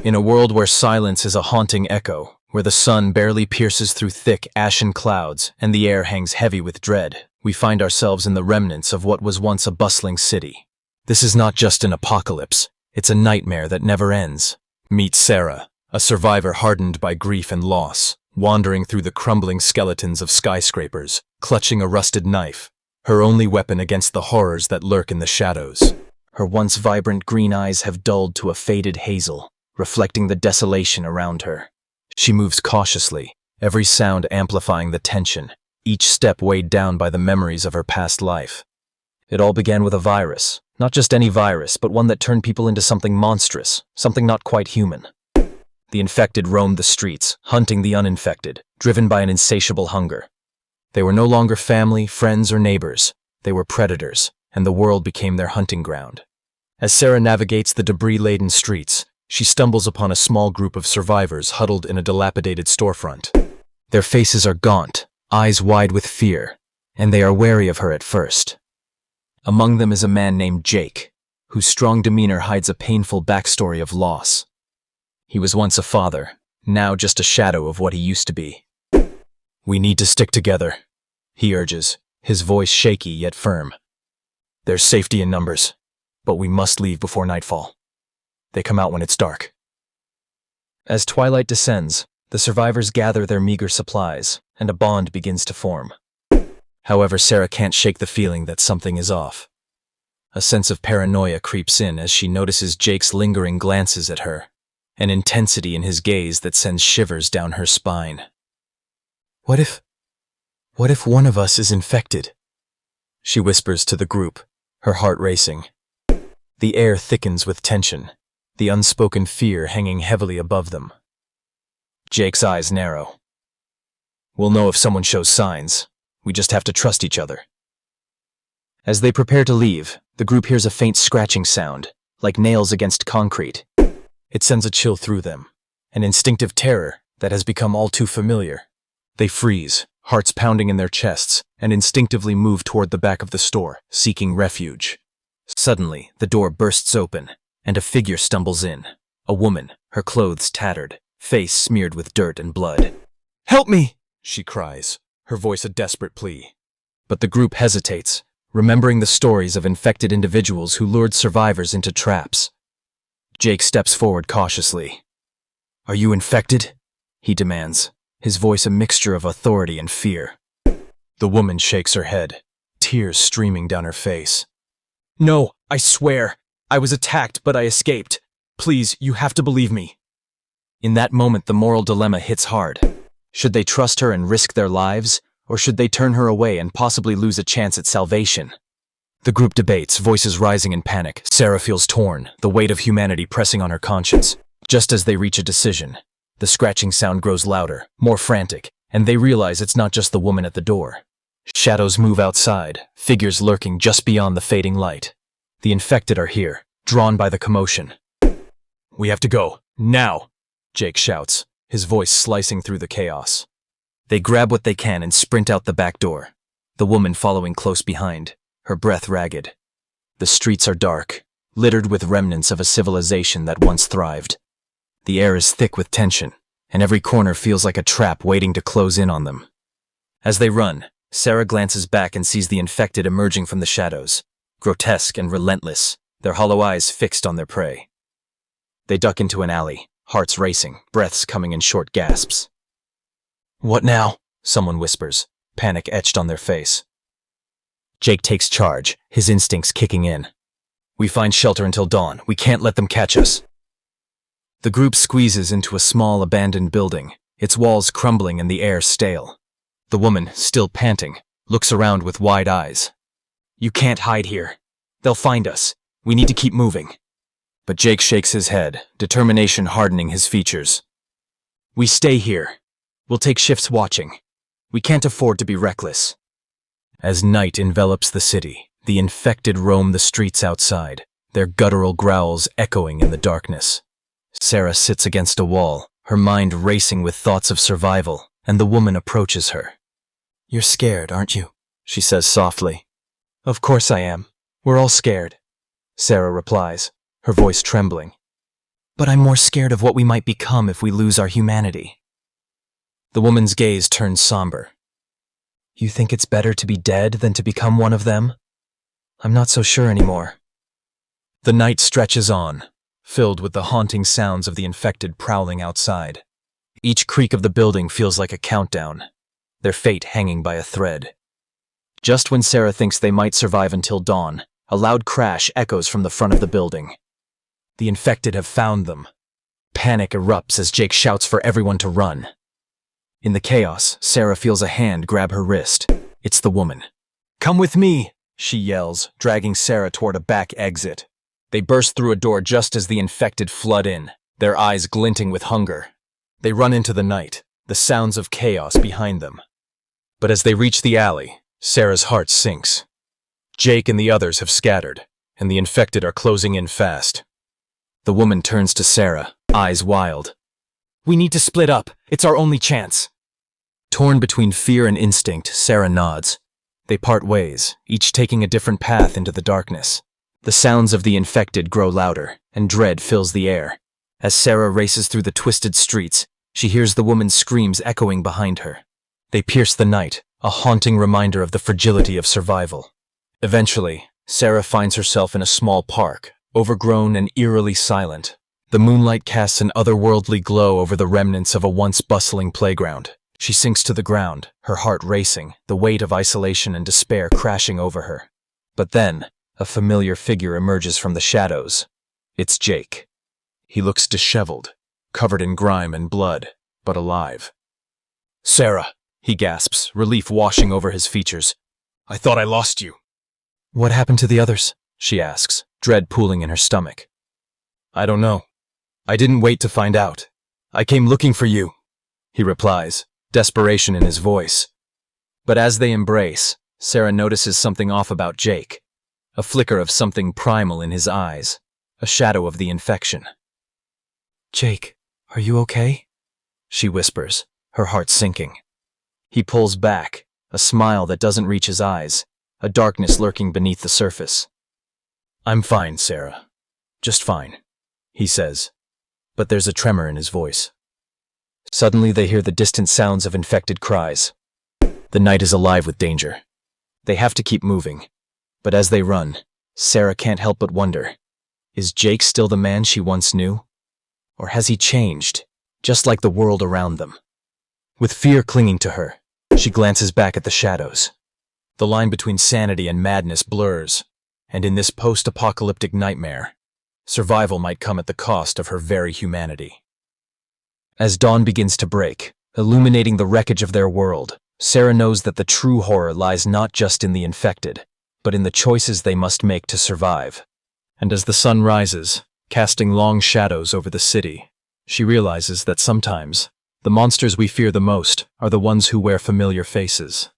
In a world where silence is a haunting echo, where the sun barely pierces through thick, ashen clouds and the air hangs heavy with dread, we find ourselves in the remnants of what was once a bustling city. This is not just an apocalypse, it's a nightmare that never ends. Meet Sarah, a survivor hardened by grief and loss, wandering through the crumbling skeletons of skyscrapers, clutching a rusted knife, her only weapon against the horrors that lurk in the shadows. Her once vibrant green eyes have dulled to a faded hazel, reflecting the desolation around her. She moves cautiously, every sound amplifying the tension, each step weighed down by the memories of her past life. It all began with a virus, not just any virus, but one that turned people into something monstrous, something not quite human. The infected roamed the streets, hunting the uninfected, driven by an insatiable hunger. They were no longer family, friends, or neighbors. They were predators, and the world became their hunting ground. As Sarah navigates the debris-laden streets, she stumbles upon a small group of survivors huddled in a dilapidated storefront. Their faces are gaunt, eyes wide with fear, and they are wary of her at first. Among them is a man named Jake, whose strong demeanor hides a painful backstory of loss. He was once a father, now just a shadow of what he used to be. "We need to stick together," he urges, his voice shaky yet firm. "There's safety in numbers, but we must leave before nightfall. They come out when it's dark." As twilight descends, the survivors gather their meager supplies, and a bond begins to form. However, Sarah can't shake the feeling that something is off. A sense of paranoia creeps in as she notices Jake's lingering glances at her, an intensity in his gaze that sends shivers down her spine. What if one of us is infected?" she whispers to the group, her heart racing. The air thickens with tension, the unspoken fear hanging heavily above them. Jake's eyes narrow. "We'll know if someone shows signs. We just have to trust each other." As they prepare to leave, the group hears a faint scratching sound, like nails against concrete. It sends a chill through them, an instinctive terror that has become all too familiar. They freeze, hearts pounding in their chests, and instinctively move toward the back of the store, seeking refuge. Suddenly, the door bursts open, and a figure stumbles in. A woman, her clothes tattered, face smeared with dirt and blood. "Help me!" she cries, her voice a desperate plea. But the group hesitates, remembering the stories of infected individuals who lured survivors into traps. Jake steps forward cautiously. "Are you infected?" he demands, his voice a mixture of authority and fear. The woman shakes her head, tears streaming down her face. "No, I swear. I was attacked, but I escaped. Please, you have to believe me." In that moment, the moral dilemma hits hard. Should they trust her and risk their lives, or should they turn her away and possibly lose a chance at salvation? The group debates, voices rising in panic. Sarah feels torn, the weight of humanity pressing on her conscience. Just as they reach a decision, the scratching sound grows louder, more frantic, and they realize it's not just the woman at the door. Shadows move outside, figures lurking just beyond the fading light. The infected are here, drawn by the commotion. "We have to go, now!" Jake shouts, his voice slicing through the chaos. They grab what they can and sprint out the back door, the woman following close behind, her breath ragged. The streets are dark, littered with remnants of a civilization that once thrived. The air is thick with tension, and every corner feels like a trap waiting to close in on them. As they run, Sarah glances back and sees the infected emerging from the shadows, grotesque and relentless, their hollow eyes fixed on their prey. They duck into an alley, hearts racing, breaths coming in short gasps. "What now?" someone whispers, panic etched on their face. Jake takes charge, his instincts kicking in. "We find shelter until dawn. We can't let them catch us." The group squeezes into a small abandoned building, its walls crumbling and the air stale. The woman, still panting, looks around with wide eyes. "You can't hide here. They'll find us. We need to keep moving." But Jake shakes his head, determination hardening his features. "We stay here. We'll take shifts watching. We can't afford to be reckless." As night envelops the city, the infected roam the streets outside, their guttural growls echoing in the darkness. Sarah sits against a wall, her mind racing with thoughts of survival, and the woman approaches her. "You're scared, aren't you?" she says softly. "Of course I am. We're all scared," Sarah replies, her voice trembling. But I'm more scared of what we might become if we lose our humanity. The woman's gaze turns somber. You think it's better to be dead than to become one of them? I'm not so sure anymore. The night stretches on, filled with the haunting sounds of the infected prowling outside. Each creak of the building feels like a countdown, their fate hanging by a thread. Just when Sarah thinks they might survive until dawn, a loud crash echoes from the front of the building. The infected have found them. Panic erupts as Jake shouts for everyone to run. In the chaos, Sarah feels a hand grab her wrist. It's the woman. "Come with me," she yells, dragging Sarah toward a back exit. They burst through a door just as the infected flood in, their eyes glinting with hunger. They run into the night, the sounds of chaos behind them. But as they reach the alley, Sarah's heart sinks. Jake and the others have scattered, and the infected are closing in fast. The woman turns to Sarah, eyes wild. "We need to split up. It's our only chance." Torn between fear and instinct, Sarah nods. They part ways, each taking a different path into the darkness. The sounds of the infected grow louder, and dread fills the air. As Sarah races through the twisted streets, she hears the woman's screams echoing behind her. They pierce the night, a haunting reminder of the fragility of survival. Eventually, Sarah finds herself in a small park, overgrown and eerily silent. The moonlight casts an otherworldly glow over the remnants of a once bustling playground. She sinks to the ground, her heart racing, the weight of isolation and despair crashing over her. But then, a familiar figure emerges from the shadows. It's Jake. He looks disheveled, covered in grime and blood, but alive. "Sarah," he gasps, relief washing over his features. "I thought I lost you." "What happened to the others?" she asks, dread pooling in her stomach. "I don't know. I didn't wait to find out. I came looking for you," he replies, desperation in his voice. But as they embrace, Sarah notices something off about Jake. A flicker of something primal in his eyes, a shadow of the infection. "Jake, are you okay?" she whispers, her heart sinking. He pulls back, a smile that doesn't reach his eyes, a darkness lurking beneath the surface. "I'm fine, Sarah. Just fine," he says, but there's a tremor in his voice. Suddenly they hear the distant sounds of infected cries. The night is alive with danger. They have to keep moving, but as they run, Sarah can't help but wonder, is Jake still the man she once knew? Or has he changed, just like the world around them? With fear clinging to her, she glances back at the shadows. The line between sanity and madness blurs, and in this post-apocalyptic nightmare, survival might come at the cost of her very humanity. As dawn begins to break, illuminating the wreckage of their world, Sarah knows that the true horror lies not just in the infected, but in the choices they must make to survive. And as the sun rises, casting long shadows over the city, she realizes that sometimes, the monsters we fear the most are the ones who wear familiar faces.